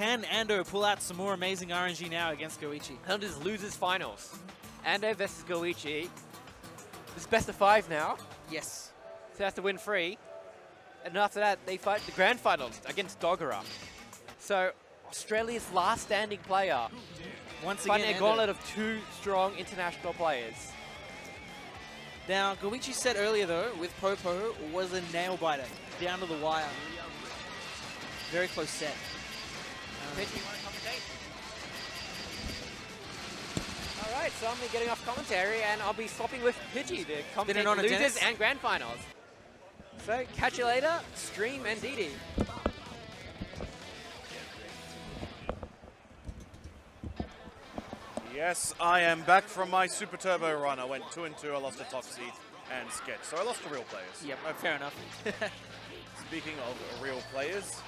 Can Ando pull out some more amazing RNG now against Goichi? He'll just losers finals. Ando versus Goichi. This is best of 5 now. Yes. So he has to win 3. And after that, they fight the grand finals against Dogura. So Australia's last standing player. Once Fighting again, a gauntlet of 2 strong international players. Now, Goichi said earlier, though, with Popo, was a nail-biter, down to the wire. Very close set. Pidgey, you want to commentate? All right, so I'm getting off commentary, and I'll be swapping with Pidgey to commentate on a losers Dennis? and grand finals. So, catch you later, Stream and Didi. Yes, I am back from my Super Turbo run. I went 2-2, I lost to Toxie and Sketch, so I lost to real players. Yep, fair enough. Speaking of real players,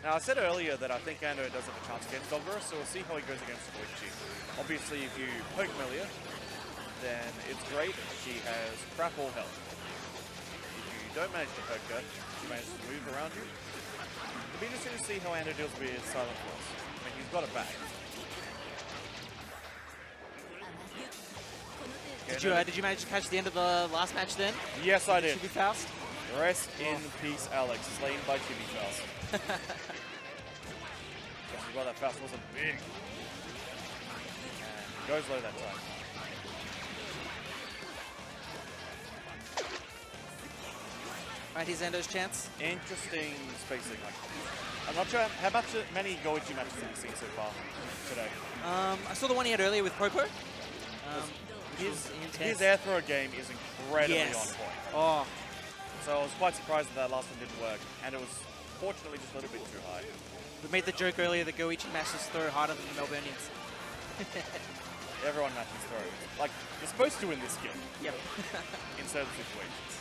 now I said earlier that I think Ando does have a chance against Dogura, so we'll see how he goes against Goichi. Obviously, if you poke Melia, then it's great. She has crap all health. If you don't manage to poke her, she manages to move around you. It'll be interesting to see how Ando deals with Silent Force. I mean, he's got it back. Did you manage to catch the end of the last match then? Yes, I did. Chibi Faust? Rest in peace, Alex. Slain by Chibi Faust. Well, that Faust wasn't big. And goes low that time. Right, here's Endo's chance. Interesting spacing. I'm not sure how many Goichi matches have you seen so far today? I saw the one he had earlier with Popo. His air throw game is incredibly on point. Oh. So I was quite surprised that last one didn't work, and it was fortunately just a little bit too high. We made the joke earlier that Goichi matches throw harder than the Melburnians. Everyone matches throw. Like, you're supposed to in this game. Yep. In certain situations.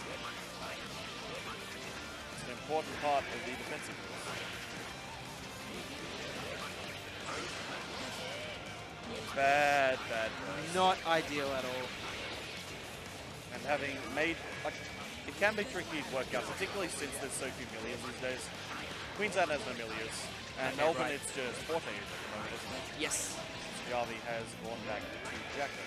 It's an important part of the defensive course. Bad burst. Not ideal at all. And having made, like, it can be tricky to work out, particularly since there's so few Millias these days. Queensland has no Millias, and Melbourne it's just Forte at the moment, isn't it? Yes. Javi has gone back to Jacko.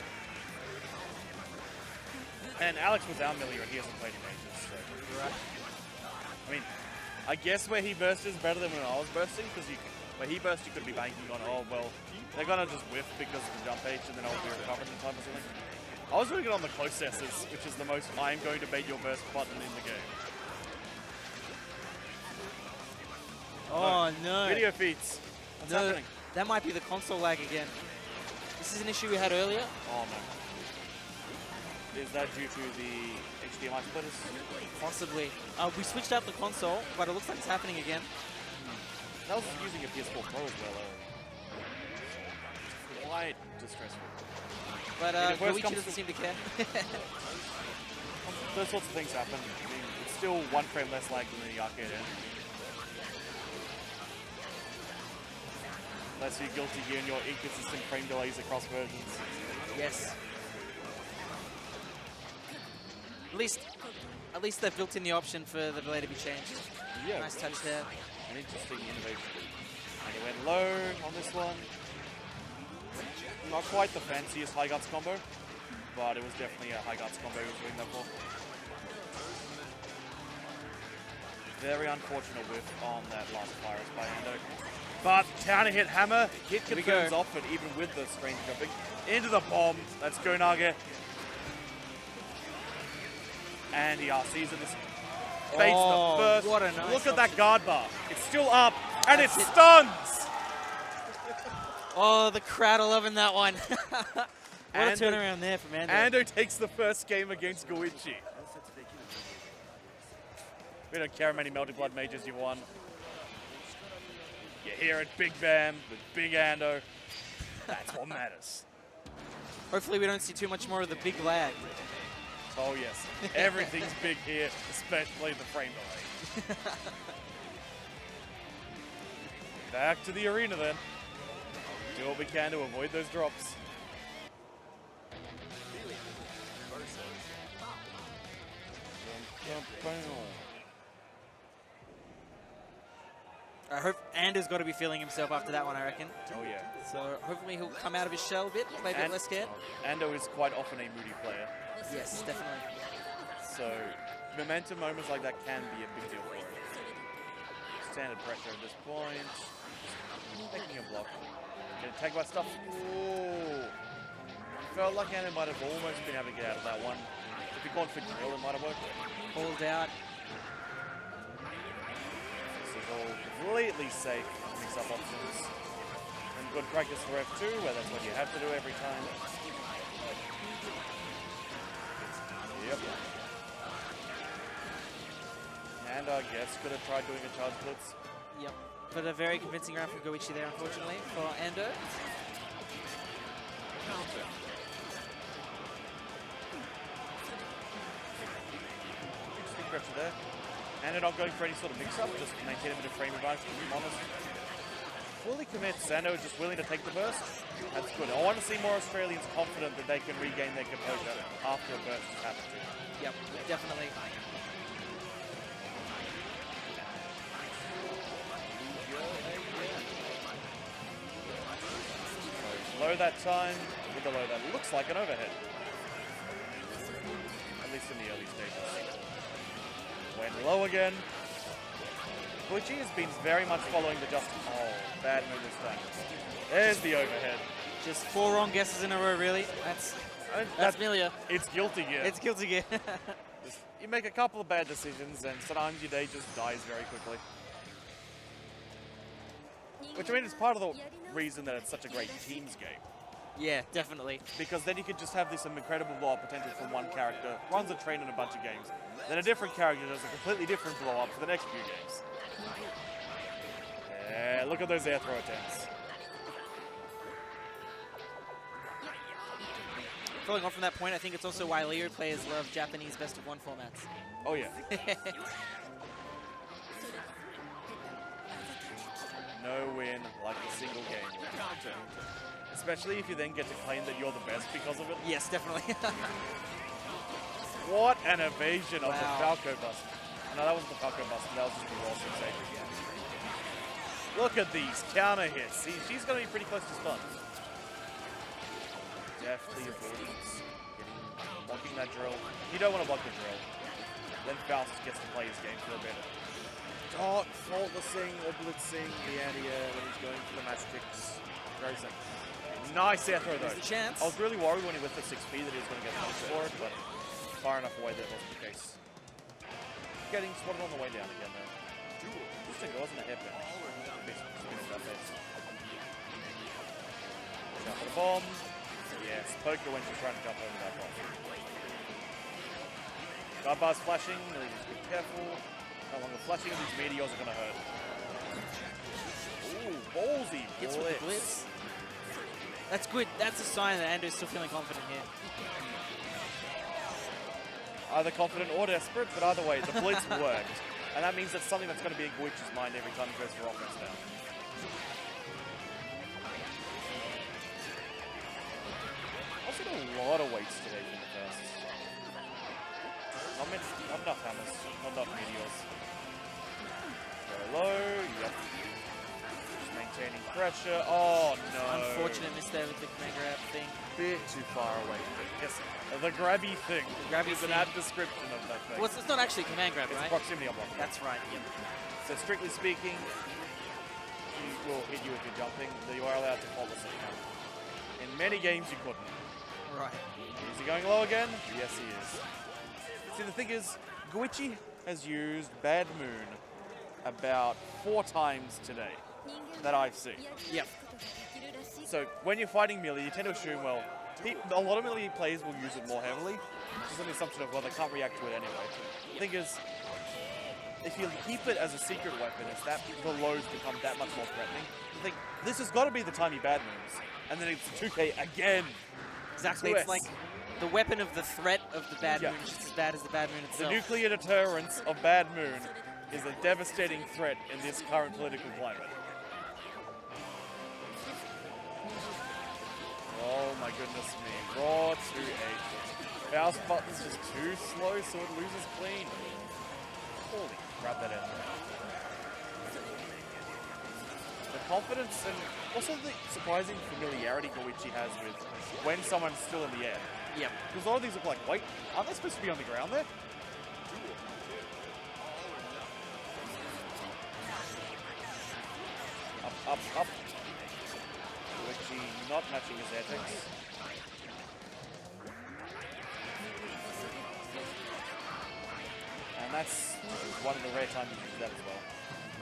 And Alex was our Millia and he hasn't played in ages, so. Right. I mean, I guess where he burst is better than when I was bursting, because where he burst you could be banking on, oh, well, they're going to just whiff because of the jump H and then I'll be recovered in time or something. I was doing it on the close S's, which is the most I'm going to bait your burst button in the game. Oh, no. Video feeds. What's happening? That might be the console lag again. This is an issue we had earlier. Oh, no. Is that due to the HDMI splitters? Possibly. We switched out the console, but it looks like it's happening again. That was using a PS4 Pro as well. Quite distressful. But Goichi doesn't seem to care. Those sorts of things happen. I mean, it's still 1 frame less lag than the arcade end. Unless you're guilty here and your inconsistent frame delays across versions. Yes. At least they've built in the option for the delay to be changed. Yeah. Nice touch there. An interesting innovation. And he went low on this one. Not quite the fanciest high guts combo, but it was definitely a high guts combo he was doing that for. Very unfortunate whiff on that last virus by Ando. But counter hit hammer, hit confirms off it even with the strange jumping. Into the bomb, let's go Naga. And he RCs in this. Baits the first. What a nice Look at that guard bar. It's still up, and it stuns! Oh, the crowd are loving that one. What a turnaround there from Ando. Ando takes the first game against Goichi. We don't care how many Melted Blood Mages you won. You're here at Big BAM with Big Ando. That's what matters. Hopefully we don't see too much more of the big lag. Oh yes, everything's big here, especially the frame delay. Back to the arena then. Do what we can to avoid those drops. I hope Ando's got to be feeling himself after that one, I reckon. Oh, yeah. So hopefully he'll come out of his shell a bit, play a bit less scared. Ando is quite often a moody player. Yes, definitely. So momentum moments like that can be a big deal for him. Standard pressure at this point. Making a block. Getting tagged by stuff. Ooh. Felt like Ando might have almost been able to get out of that one. If he'd gone for drill, it might have worked. Pulled out. This is all completely safe mix-up options. And good practice for F2, where that's what you have to do every time. Yep. And I guess could have tried doing a charge blitz. Yep. But a very convincing round from Goichi there, unfortunately, for Ando. Interesting pressure there. Ando not going for any sort of mix-up, just maintain a bit of frame advantage, to be honest. Fully commits. Ando is just willing to take the burst. That's good. I want to see more Australians confident that they can regain their composure after a burst has happened to them. Yep, definitely. Low that time with the low that looks like an overhead. At least in the early stages. Went low again. Goichi has been very much following the just... Oh, bad move this time. There's the overhead. Just 4 wrong guesses in a row, really. That's Milia. It's guilty gear. It's guilty gear. You make a couple of bad decisions and sometimes your day just dies very quickly. Which I mean is part of the reason that it's such a great teams game. Yeah, definitely. Because then you could just have this incredible blow-up potential from one character, runs a train in a bunch of games, then a different character does a completely different blow-up for the next few games. Yeah, look at those air throw attempts. Following on from that point, I think it's also why Leo players love Japanese best-of-1 formats. Oh yeah. No win like a single game. Especially if you then get to claim that you're the best because of it. Yes, definitely. What an evasion of the Wow. Falco bust. No, that wasn't the Falco bust, that was just the raw sensation. Look at these counter hits. See, she's going to be pretty close to stun. Deftly avoidance. Blocking that drill. You don't want to block the drill. Then Faust gets to play his game for a bit. Not faultlessing or blitzing the anti-air when he's going for the match kicks. Very simple. Nice air throw though. There's the chance. I was really worried when he lifted 6P that he was going to get punished for it, but far enough away that it wasn't the case. Getting spotted on the way down again though. Interesting, it wasn't a hairpin. Spinning that face. Jump for the bomb. Yes, poker when she's trying to jump over that bomb. Guard bar's flashing, really just be careful. No longer flashing, these meteors are going to hurt. Ooh, ballsy Hits with the blitz. That's good. That's a sign that Ando's still feeling confident here. Either confident or desperate, but either way, the blitz worked. And that means it's something that's going to be in Goichi's mind every time he goes for offense now. Also did a lot of weights today from the first. Not enough hammers, not enough meteors. Very low, yep. Just maintaining pressure. Oh no. Unfortunate miss there with the command grab thing. Bit too far away. Yes, the grabby thing. The grabby is an thing. apt description of that thing. Well, it's not actually command grab, It's right? proximity unlock. That's right. Yep. So strictly speaking, he will hit you if you're jumping. You are allowed to faultlessly count. In many games you couldn't. Right. Is he going low again? Yes, he is. See, the thing is, Goichi has used Bad Moon about 4 times today that I've seen. Yep. So when you're fighting melee, you tend to assume, well, a lot of melee players will use it more heavily. Just on the assumption of, well, they can't react to it anyway. The thing is, if you keep it as a secret weapon, it's that the lows become that much more threatening. You think, this has got to be the time he bad moves. And then it's 2K again. Exactly. It's like the weapon of the threat of the bad moon is just as bad as the bad moon itself. The nuclear deterrence of Bad Moon is a devastating threat in this current political climate. Oh my goodness me. Raw 2-8. Mouse button's just too slow so it loses clean. Holy crap, that end. confidence and also the surprising familiarity Goichi has with when someone's still in the air. Yep. Because a lot of these look like, wait, aren't they supposed to be on the ground there? Up, up. Goichi not matching his air takes. And that's one of the rare times you use that as well.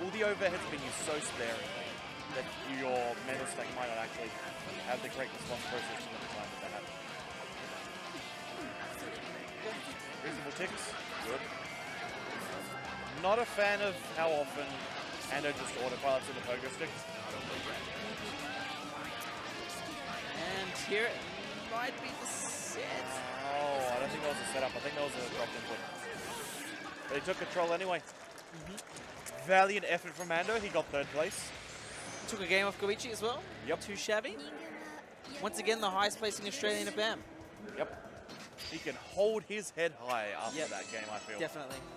All the overheads being used so sparingly that your mental stack might not actually have the correct response process at the time that they happen. Reasonable ticks. Good. Not a fan of how often Ando just autopilots in the pogo stick. And here it might be the set. Oh, I don't think that was a setup. I think that was a dropped input. But he took control anyway. Valiant effort from Ando. He got third place. Took a game off Goichi as well. Yep. Too shabby. Once again, the highest placing Australian at BAM. Yep. He can hold his head high after Yep. that game, I feel. Definitely.